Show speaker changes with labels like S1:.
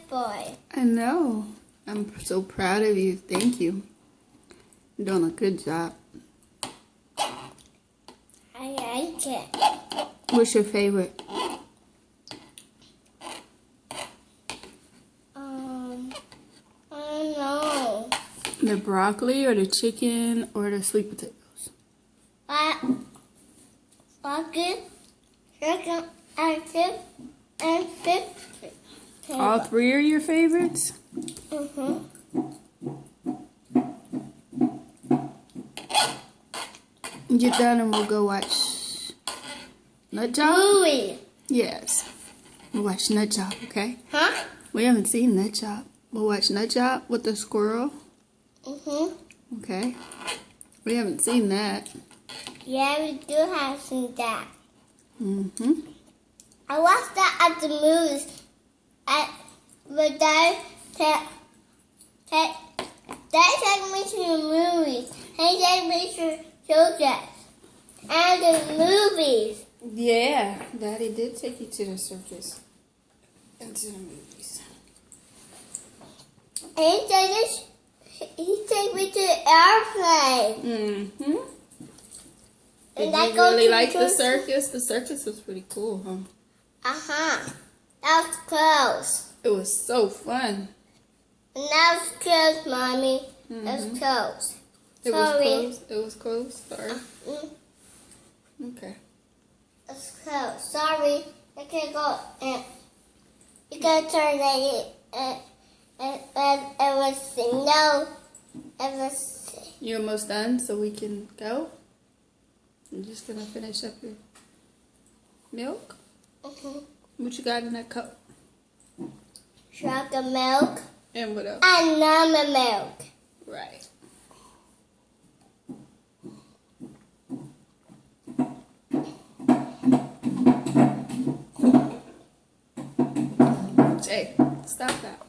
S1: boy.
S2: I know. I'm so proud of you. Thank you. You're doing a good job.
S1: I like it.
S2: What's your favorite?
S1: I don't know.
S2: The broccoli or the chicken or the sweet potatoes?
S1: Broccoli, chicken, and fish, and fish.
S2: All three are your favorites? Get done and we'll go watch Nut Job?
S1: Movie.
S2: Yes. We'll watch Nut Job, okay?
S1: Huh?
S2: We haven't seen Nut Job. We'll watch Nut Job with the squirrel. Okay. We haven't seen that.
S1: Yeah, we do have seen that. I watched that at the movies. But Dad took me to the movies. He took me to circus. And the movies.
S2: Yeah, Daddy did take you to the circus and to the movies.
S1: And he took me to the airplane.
S2: Did
S1: And I
S2: you
S1: go
S2: really
S1: to
S2: like the
S1: church.
S2: circus? The circus was pretty cool, huh?
S1: That was close.
S2: It was so fun.
S1: And that was close, Mommy. That was close.
S2: It was
S1: Sorry.
S2: close. It was close. Sorry. Okay.
S1: It's close. Sorry. I can't go. You gotta turn it. It was no. It was.
S2: You almost done, so we can go? I'm just gonna finish up your milk. What you got in that cup?
S1: Chocolate milk
S2: And what else?
S1: and almond milk.
S2: Right. Jay, stop that.